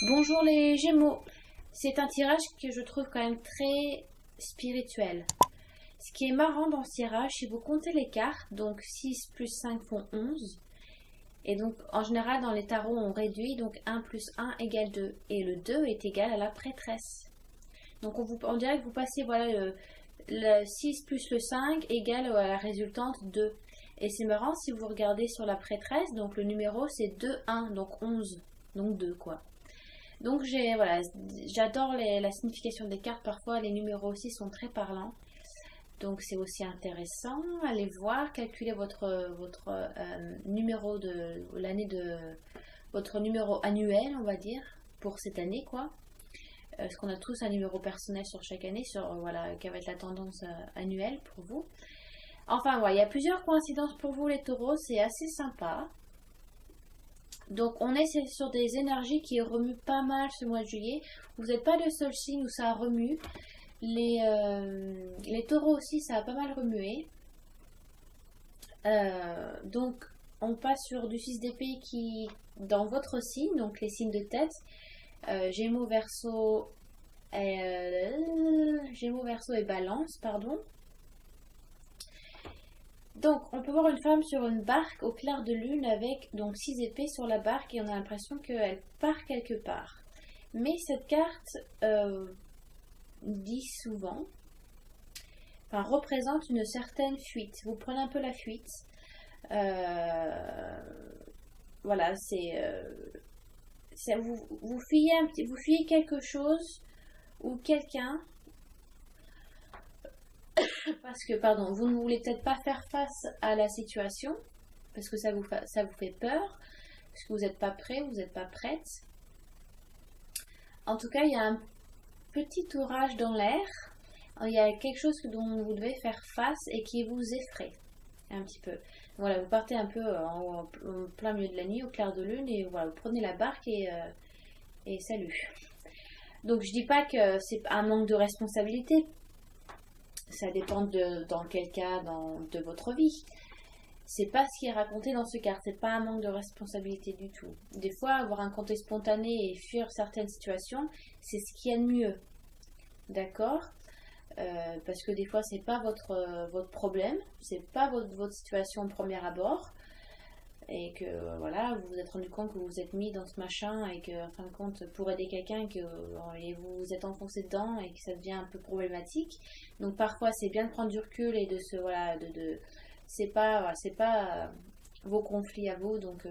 Bonjour les Gémeaux. C'est un tirage que je trouve quand même très spirituel. Ce qui est marrant dans ce tirage, si vous comptez les cartes, donc 6 plus 5 font 11. Et donc en général dans les tarots on réduit, donc 1 plus 1 égale 2. Et le 2 est égal à la prêtresse. Donc on dirait que vous passez voilà, le 6 plus le 5 égale à la résultante 2. Et c'est marrant si vous regardez sur la prêtresse, donc le numéro c'est 2, 1, donc 11, donc 2 quoi. Donc voilà, j'adore la signification des cartes. Parfois, les numéros aussi sont très parlants. Donc c'est aussi intéressant. Allez voir, calculez votre numéro de l'année de votre numéro annuel, on va dire, pour cette année, quoi. Parce qu'on a tous un numéro personnel sur chaque année, sur voilà, qui va être la tendance annuelle pour vous. Enfin, voilà, il y a plusieurs coïncidences pour vous, les taureaux, c'est assez sympa. Donc on est sur des énergies qui remuent pas mal ce mois de juillet. Vous n'êtes pas le seul signe où ça remue. Les taureaux aussi, ça a pas mal remué. Donc on passe sur du 6 d'épée qui, dans votre signe, donc les signes de tête, Gémeaux, Gémeaux, Verseau et Balance, pardon. Donc, on peut voir une femme sur une barque au clair de lune avec donc 6 épées sur la barque et on a l'impression qu'elle part quelque part. Mais cette carte dit souvent, enfin, représente une certaine fuite. Vous prenez un peu la fuite. Voilà, vous fuyez vous fuyez quelque chose ou quelqu'un parce que, pardon, vous ne voulez peut-être pas faire face à la situation parce que ça vous fait peur, parce que vous n'êtes pas prêt, vous n'êtes pas prête. En tout cas, il y a un petit orage dans l'air. Il y a quelque chose dont vous devez faire face et qui vous effraie un petit peu. Voilà, vous partez un peu en plein milieu de la nuit, au clair de lune, et voilà, vous prenez la barque et salut. Donc je dis pas que c'est un manque de responsabilité. Ça dépend dans quel cas de votre vie. C'est pas ce qui est raconté dans ce carte, c'est pas un manque de responsabilité du tout. Des fois, avoir un côté spontané et fuir certaines situations, c'est ce qu'il y a de mieux. D'accord. Parce que des fois, c'est pas votre problème, c'est pas votre situation au premier abord. Et que voilà, vous vous êtes rendu compte que vous vous êtes mis dans ce machin et que, en fin de compte, pour aider quelqu'un, et vous vous êtes enfoncé dedans et que ça devient un peu problématique. Donc parfois, c'est bien de prendre du recul et de se voilà, c'est pas vos conflits à vous, donc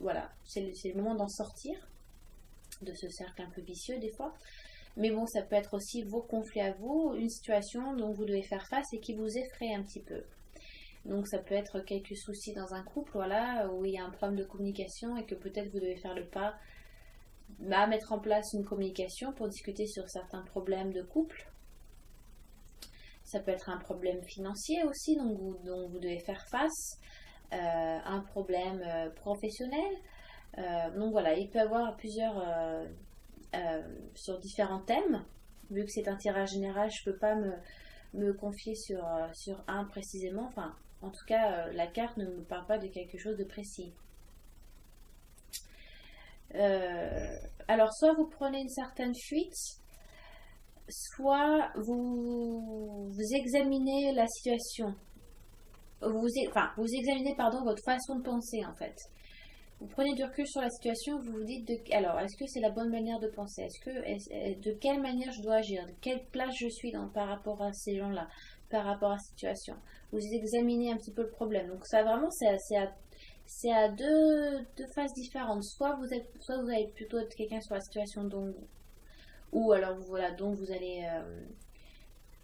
voilà, c'est le moment d'en sortir de ce cercle un peu vicieux des fois. Mais bon, ça peut être aussi vos conflits à vous, une situation dont vous devez faire face et qui vous effraie un petit peu. Donc ça peut être quelques soucis dans un couple, voilà, où il y a un problème de communication et que peut-être vous devez faire le pas à mettre en place une communication pour discuter sur certains problèmes de couple. Ça peut être un problème financier aussi, dont vous devez faire face, un problème professionnel. Donc voilà, il peut y avoir plusieurs sur différents thèmes. Vu que c'est un tirage général, je ne peux pas me confier sur un précisément. Enfin, en tout cas, la carte ne me parle pas de quelque chose de précis. Alors, soit vous prenez une certaine fuite, soit vous examinez la situation. Vous examinez, pardon, votre façon de penser, en fait. Vous prenez du recul sur la situation, vous vous dites alors, est-ce que c'est la bonne manière de penser? De quelle manière je dois agir? De quelle place je suis par rapport à ces gens-là, par rapport à cette situation? Vous examinez un petit peu le problème. Donc ça vraiment, c'est à deux phases différentes. Soit vous allez plutôt être quelqu'un sur la situation ou alors voilà, donc vous allez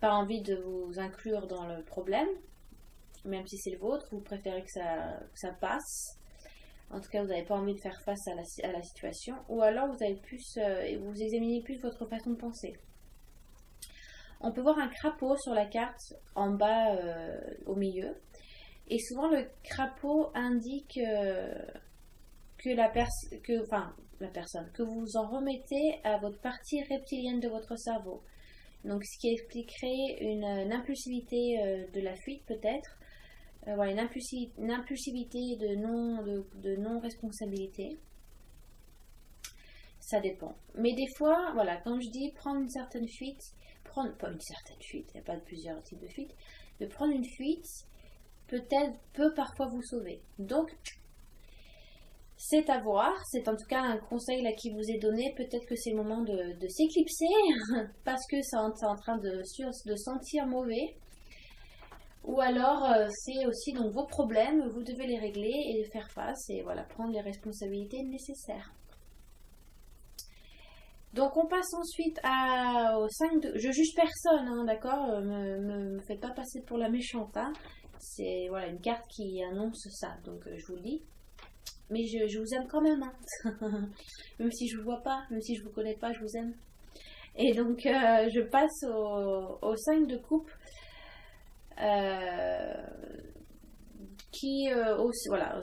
pas envie de vous inclure dans le problème, même si c'est le vôtre, vous préférez que ça passe. En tout cas, vous n'avez pas envie de faire face à la situation. Ou alors, vous examinez plus votre façon de penser. On peut voir un crapaud sur la carte en bas au milieu. Et souvent, le crapaud indique que la personne, que vous en remettez à votre partie reptilienne de votre cerveau. Donc, ce qui expliquerait une impulsivité de la fuite, peut-être. Voilà, une impulsivité de non-responsabilité. Ça dépend. Mais des fois, voilà, comme je dis, prendre une certaine fuite, prendre, pas une certaine fuite, il n'y a pas de plusieurs types de fuites, de prendre une fuite peut parfois vous sauver. Donc, c'est à voir, c'est en tout cas un conseil là qui vous est donné. Peut-être que c'est le moment de s'éclipser parce que c'est en train de sentir mauvais. Ou alors c'est aussi donc vos problèmes, vous devez les régler et faire face et voilà, prendre les responsabilités nécessaires. Donc on passe ensuite au 5 de... Je juge personne, hein, d'accord, me faites pas passer pour la méchante. Hein. C'est voilà, une carte qui annonce ça, donc je vous le dis. Mais je vous aime quand même, hein. Même si je vous vois pas, même si je vous connais pas, je vous aime. Et donc je passe au 5 de coupe. Qui voilà,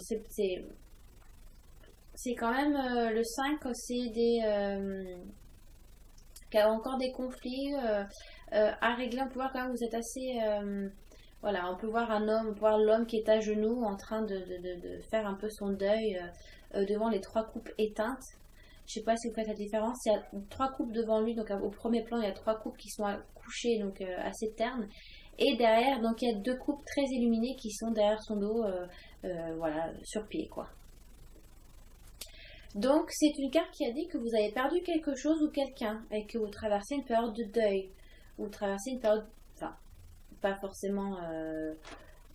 c'est quand même le 5, c'est des qui a encore des conflits à régler. On peut voir quand même vous êtes assez voilà, on peut voir un homme, on peut voir l'homme qui est à genoux en train de faire un peu son deuil devant les 3 coupes éteintes. Je sais pas si vous faites la différence. Il y a 3 coupes devant lui, donc au premier plan il y a 3 coupes qui sont couchées, donc assez ternes. Et derrière, donc il y a 2 coupes très illuminées qui sont derrière son dos, voilà, sur pied, quoi. Donc c'est une carte qui a dit que vous avez perdu quelque chose ou quelqu'un et que vous traversez une période de deuil. Vous traversez une période, enfin, pas forcément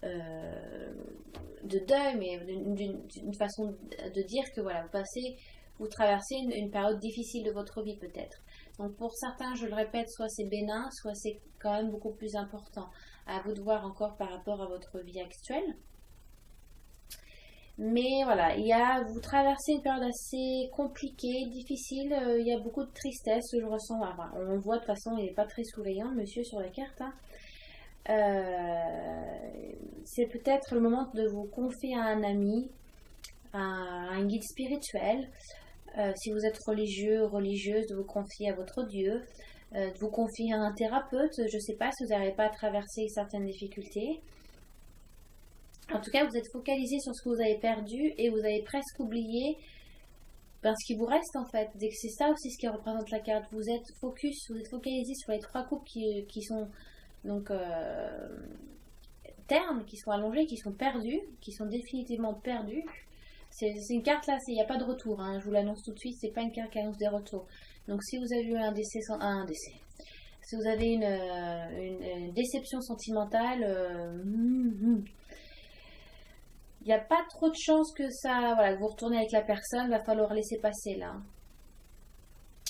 de deuil, mais d'une façon de dire que voilà, vous traversez une période difficile de votre vie peut-être. Donc pour certains, je le répète, soit c'est bénin, soit c'est quand même beaucoup plus important. À vous de voir encore par rapport à votre vie actuelle. Mais voilà, vous traversez une période assez compliquée, difficile. Il y a beaucoup de tristesse, je ressens. Voilà, on le voit de toute façon, il n'est pas très souriant, monsieur, sur la carte. Hein. C'est peut-être le moment de vous confier à un ami, à un guide spirituel. Si vous êtes religieux ou religieuse, de vous confier à votre Dieu, de vous confier à un thérapeute. Je ne sais pas si vous n'arrivez pas à traverser certaines difficultés. En tout cas, vous êtes focalisé sur ce que vous avez perdu et vous avez presque oublié ce qui vous reste en fait. C'est ça aussi ce qui représente la carte. Vous êtes focalisé sur les 3 coupes qui sont donc ternes, qui sont allongées, qui sont perdues, qui sont définitivement perdues. C'est une carte là, il n'y a pas de retour, hein, je vous l'annonce tout de suite, c'est pas une carte qui annonce des retours. Donc si vous avez eu un décès, si vous avez une déception sentimentale, il n'y a pas trop de chances que ça, voilà, que vous retournez avec la personne, il va falloir laisser passer là.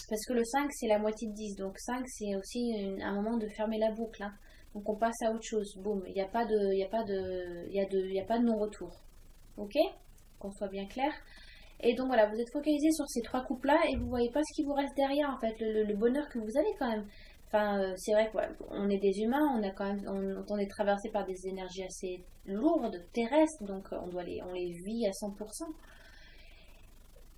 Parce que le 5 c'est la moitié de 10, donc 5 c'est aussi un moment de fermer la boucle. Hein. Donc on passe à autre chose, boum, il n'y a pas de non-retour. Ok ? Qu'on soit bien clair. Et donc voilà, vous êtes focalisé sur ces 3 coupes là et vous voyez pas ce qui vous reste derrière en fait, le bonheur que vous avez quand même. Enfin, c'est vrai qu'on est des humains, on est traversé par des énergies assez lourdes, terrestres, donc on les vit à 100%.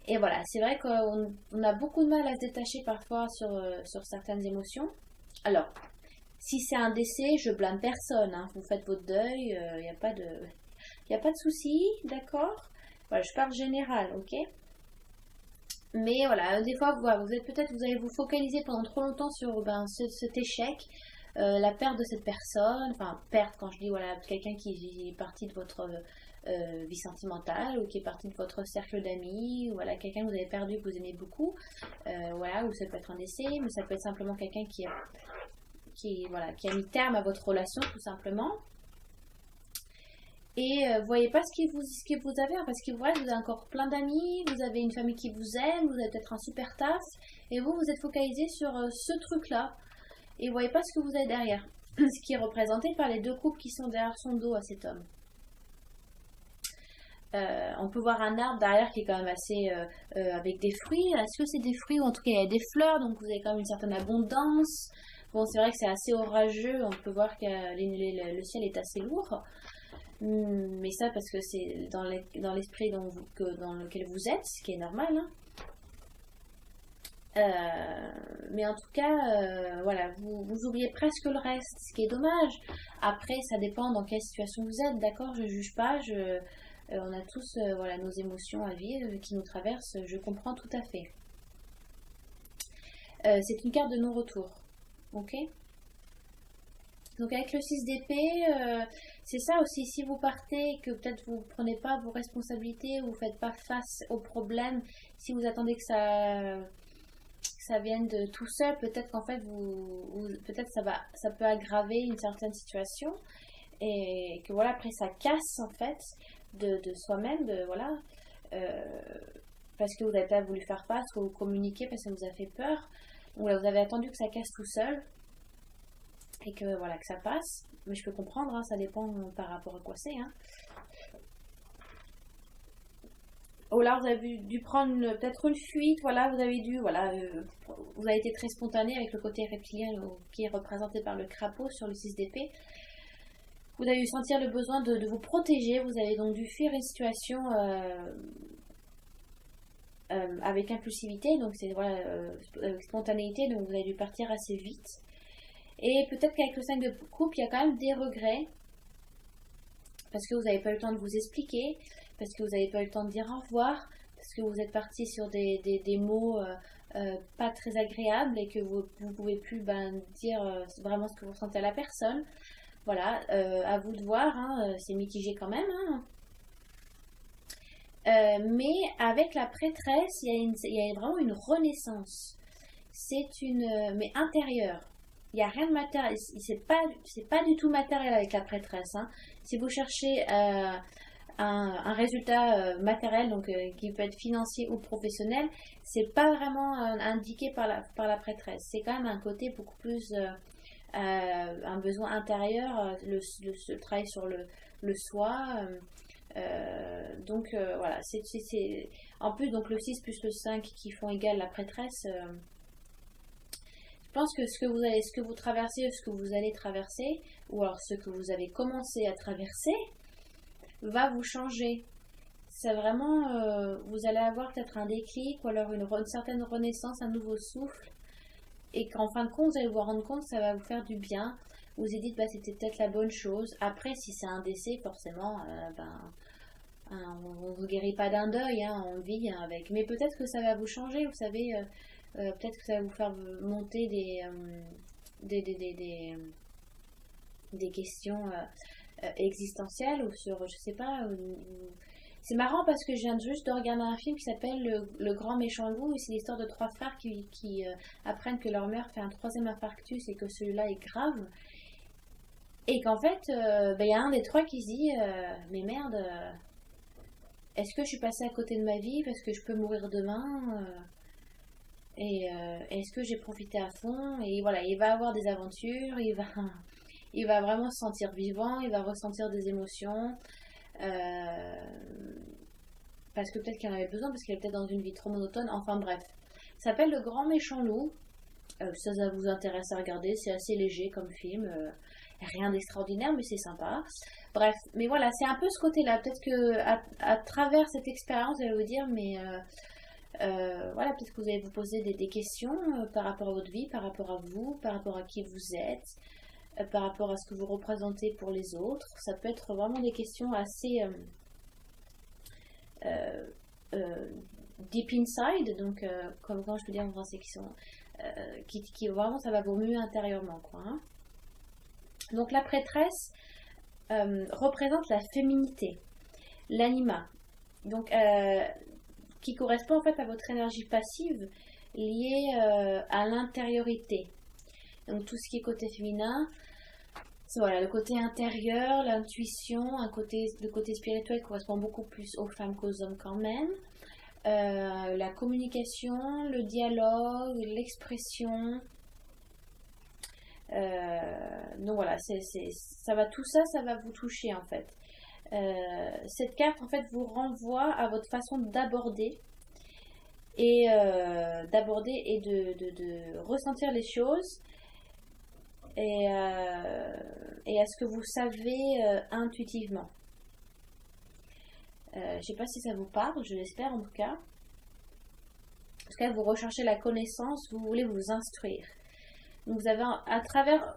Et voilà, c'est vrai qu'on a beaucoup de mal à se détacher parfois sur certaines émotions. Alors, si c'est un décès, je blâme personne, hein. Vous faites votre deuil, il n'y a pas de souci, d'accord ? Voilà, je parle général, ok ? Mais voilà, des fois, vous allez vous focaliser pendant trop longtemps sur cet échec, la perte de cette personne, enfin, perte quand je dis, voilà, quelqu'un qui est parti de votre vie sentimentale ou qui est parti de votre cercle d'amis, ou voilà, quelqu'un que vous avez perdu, que vous aimez beaucoup, voilà, ou ça peut être un décès, mais ça peut être simplement quelqu'un qui a mis terme à votre relation, tout simplement. Et vous voyez pas ce que vous avez, hein, parce que vous avez encore plein d'amis, vous avez une famille qui vous aime, vous avez peut-être un super taf, et vous êtes focalisé sur ce truc-là, et vous voyez pas ce que vous avez derrière, ce qui est représenté par les 2 coupes qui sont derrière son dos à cet homme. On peut voir un arbre derrière qui est quand même assez avec des fruits. Est-ce que c'est des fruits ou en tout cas il y a des fleurs, donc vous avez quand même une certaine abondance. Bon, c'est vrai que c'est assez orageux, on peut voir que le ciel est assez lourd. Mais ça parce que c'est dans l'esprit dans lequel vous êtes, ce qui est normal. Hein. Mais en tout cas, voilà, vous oubliez presque le reste, ce qui est dommage. Après, ça dépend dans quelle situation vous êtes, d'accord ? Je juge pas, on a tous voilà, nos émotions à vivre qui nous traversent, je comprends tout à fait. c'est une carte de non-retour. Ok? Donc avec le 6 d'épée, c'est ça aussi, si vous partez, que peut-être vous ne prenez pas vos responsabilités, ou vous ne faites pas face aux problèmes, si vous attendez que ça vienne de tout seul, peut-être qu'en fait, peut-être ça peut aggraver une certaine situation, et que voilà, après ça casse en fait de soi-même, voilà, euh, parce que vous n'avez pas voulu faire face, que vous communiquez parce que ça vous a fait peur, ou là vous avez attendu que ça casse tout seul, et que voilà que ça passe. Mais je peux comprendre, hein, ça dépend par rapport à quoi c'est. Hein. Ou là vous avez dû prendre peut-être une fuite, voilà, vous avez été très spontané avec le côté reptilien qui est représenté par le crapaud sur le 6 d'épée. Vous avez eu sentir le besoin de vous protéger, vous avez donc dû fuir une situation avec impulsivité, donc c'est voilà, avec spontanéité, donc vous avez dû partir assez vite. Et peut-être qu'avec le 5 de coupe, il y a quand même des regrets, parce que vous n'avez pas eu le temps de vous expliquer, parce que vous n'avez pas eu le temps de dire au revoir, parce que vous êtes parti sur des mots pas très agréables, et que vous ne pouvez plus dire vraiment ce que vous ressentez à la personne. Voilà, à vous de voir, hein, c'est mitigé quand même. Hein. Mais avec la prêtresse, il y a vraiment une renaissance. Mais intérieure. Il n'y a rien de matériel. C'est pas du tout matériel avec la prêtresse. Hein. Si vous cherchez un résultat matériel, donc qui peut être financier ou professionnel, c'est pas vraiment indiqué par la prêtresse. C'est quand même un côté beaucoup plus un besoin intérieur, le travail sur le soi. Donc voilà, en plus donc le 6 plus le 5 qui font égal la prêtresse. Je pense que ce que vous traversez, ce que vous allez traverser, ou alors ce que vous avez commencé à traverser, va vous changer. C'est vraiment, vous allez avoir peut-être un déclic, ou alors une certaine renaissance, un nouveau souffle, et qu'en fin de compte, vous allez vous rendre compte que ça va vous faire du bien. Vous vous dites, c'était peut-être la bonne chose. Après, si c'est un décès, forcément, on ne vous guérit pas d'un deuil, hein, on vit avec. Mais peut-être que ça va vous changer, vous savez, peut-être que ça va vous faire monter des questions existentielles, ou sur, je sais pas. C'est marrant parce que je viens juste de regarder un film qui s'appelle le Grand Méchant Loup, et c'est l'histoire de 3 frères qui apprennent que leur mère fait un 3e infarctus, et que celui-là est grave. Et qu'en fait, il y a un des 3 qui se dit mais merde, est-ce que je suis passée à côté de ma vie parce que je peux mourir demain et est-ce que j'ai profité à fond? Et voilà, il va avoir des aventures, il va vraiment se sentir vivant, il va ressentir des émotions, parce que peut-être qu'il en avait besoin, parce qu'il est peut-être dans une vie trop monotone, enfin bref. Ça s'appelle Le Grand Méchant Loup. Ça vous intéresse à regarder, c'est assez léger comme film, rien d'extraordinaire, mais c'est sympa. Bref, mais voilà, c'est un peu ce côté-là. Peut-être que à travers cette expérience, vous allez vous dire, mais voilà, peut-être que vous allez vous poser des questions par rapport à votre vie, par rapport à vous, par rapport à qui vous êtes, par rapport à ce que vous représentez pour les autres. Ça peut être vraiment des questions assez deep inside, donc comme quand je peux dire en français, qui vraiment, ça va vous muer intérieurement, quoi. Hein. Donc la prêtresse représente la féminité, l'anima, donc qui correspond en fait à votre énergie passive liée à l'intériorité. Donc tout ce qui est côté féminin, c'est voilà, le côté intérieur, l'intuition, le côté spirituel correspond beaucoup plus aux femmes qu'aux hommes quand même. La communication, le dialogue, l'expression. Donc voilà, tout ça, ça va vous toucher en fait. Cette carte en fait vous renvoie à votre façon d'aborder et de ressentir les choses, et à ce que vous savez intuitivement. Je ne sais pas si ça vous parle, je l'espère en tout cas. En tout cas, vous recherchez la connaissance, vous voulez vous instruire. Donc vous avez à travers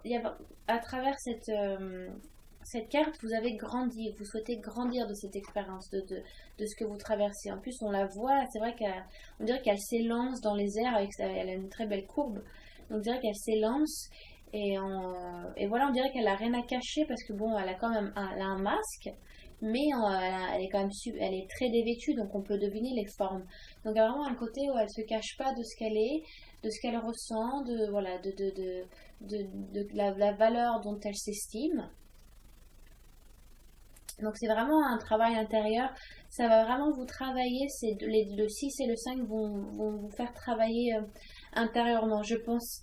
cette carte, vous avez grandi, vous souhaitez grandir de cette expérience, de ce que vous traversez. En plus, on la voit, c'est vrai qu'on dirait qu'elle s'élance dans les airs, elle a une très belle courbe, donc on dirait qu'elle s'élance, et voilà, on dirait qu'elle a rien à cacher, parce que bon, elle a quand même elle a un masque, mais elle est quand même elle est très dévêtue, donc on peut deviner les formes. Donc il y a vraiment un côté où elle se cache pas de ce qu'elle est, de ce qu'elle ressent, de voilà, de la valeur dont elle s'estime. Donc c'est vraiment un travail intérieur, ça va vraiment vous travailler, le 6 et le 5 vont vous faire travailler intérieurement, je pense.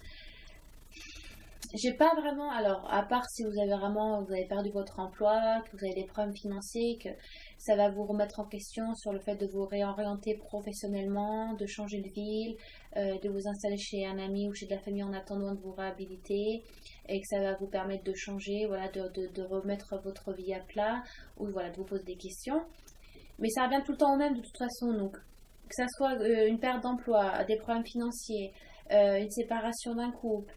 J'ai pas vraiment, alors à part si vous avez perdu votre emploi, que vous avez des problèmes financiers, que ça va vous remettre en question sur le fait de vous réorienter professionnellement, de changer de ville, de vous installer chez un ami ou chez de la famille en attendant de vous réhabiliter, et que ça va vous permettre de changer, voilà, de remettre votre vie à plat, ou voilà, de vous poser des questions. Mais ça revient tout le temps au même de toute façon, donc que ça soit une perte d'emploi, des problèmes financiers, une séparation d'un couple,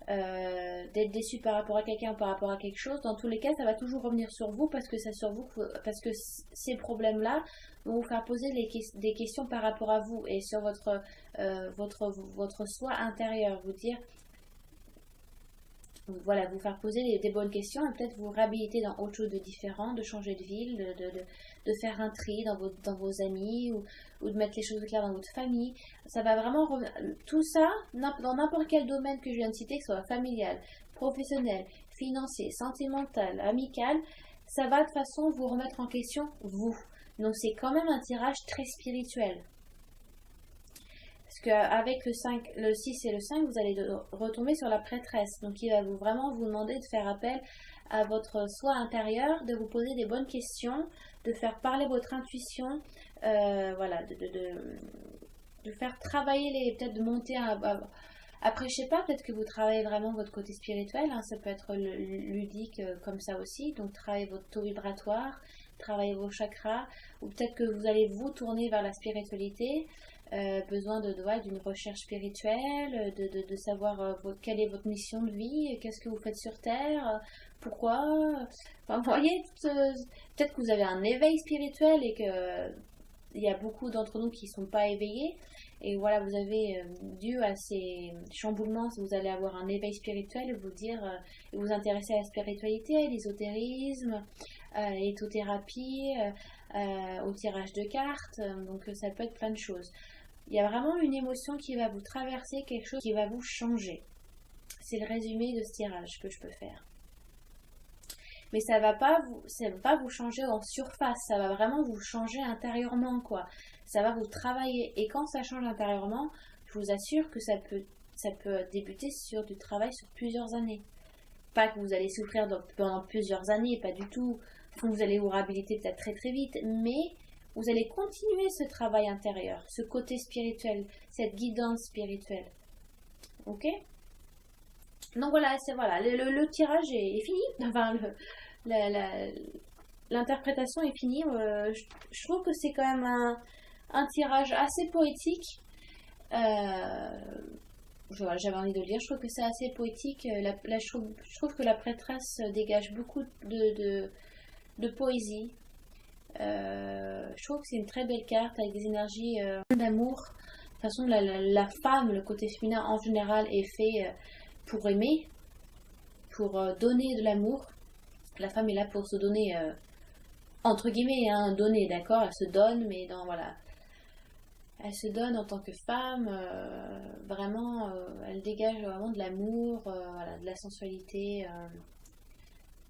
d'être déçu par rapport à quelqu'un, par rapport à quelque chose, dans tous les cas, ça va toujours revenir sur vous parce que c'est sur vous, parce que ces problèmes-là vont vous faire poser des questions par rapport à vous et sur votre soi intérieur, vous dire, voilà, vous faire poser des bonnes questions et peut-être vous réhabiliter dans autre chose de différent, de changer de ville, de faire un tri dans vos amis ou de mettre les choses au clair dans votre famille. Ça va vraiment tout ça, dans n'importe quel domaine que je viens de citer, que ce soit familial, professionnel, financier, sentimental, amical, ça va de toute façon vous remettre en question, vous. Donc c'est quand même un tirage très spirituel. Parce qu'avec le 6 et le 5, vous allez retomber sur la prêtresse. Donc il va vraiment vous demander de faire appel à votre soi intérieur, de vous poser des bonnes questions, de faire parler votre intuition, voilà, de faire travailler peut-être de monter après, je sais pas, peut-être que vous travaillez vraiment votre côté spirituel, hein, ça peut être ludique comme ça aussi, donc travaillez votre taux vibratoire, travaillez vos chakras, ou peut-être que vous allez vous tourner vers la spiritualité, besoin d'une recherche spirituelle, de savoir quelle est votre mission de vie, qu'est-ce que vous faites sur Terre, pourquoi. Enfin, vous voyez, peut-être que vous avez un éveil spirituel et que il y a beaucoup d'entre nous qui ne sont pas éveillés. Et voilà, vous avez, dû à ces chamboulements, vous allez avoir un éveil spirituel et vous intéresser à la spiritualité, à l'ésotérisme, à l'éthothérapie, au tirage de cartes. Donc ça peut être plein de choses. Il y a vraiment une émotion qui va vous traverser, quelque chose qui va vous changer. C'est le résumé de ce tirage que je peux faire. Mais ça va pas vous changer en surface, ça va vraiment vous changer intérieurement, quoi. Ça va vous travailler. Et quand ça change intérieurement, je vous assure que ça peut débuter sur du travail sur plusieurs années. Pas que vous allez souffrir pendant plusieurs années, pas du tout. Vous allez vous réhabiliter peut-être très très vite, mais vous allez continuer ce travail intérieur, ce côté spirituel, cette guidance spirituelle. Ok ? Donc voilà, le tirage est fini. Enfin, l'interprétation est finie. Je trouve que c'est quand même un tirage assez poétique. J'avais envie de le lire. Je trouve que c'est assez poétique. Je trouve que la prêtresse dégage beaucoup de poésie. Je trouve que c'est une très belle carte avec des énergies d'amour. De toute façon, la femme, le côté féminin en général, est fait pour aimer, pour donner de l'amour. La femme est là pour se donner, entre guillemets, hein, donner, d'accord, elle se donne, mais voilà, elle se donne en tant que femme, vraiment, elle dégage vraiment de l'amour, voilà, de la sensualité,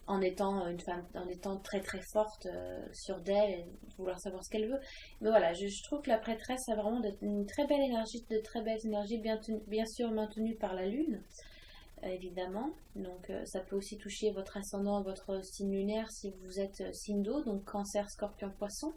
en étant une femme, en étant très très forte, sûre d'elle, et de vouloir savoir ce qu'elle veut. Mais voilà, je trouve que la prêtresse a vraiment une très belle énergie, de très belles énergies, bien sûr maintenues par la lune. Évidemment, donc ça peut aussi toucher votre ascendant, votre signe lunaire si vous êtes signe d'eau, donc cancer, scorpion, poisson.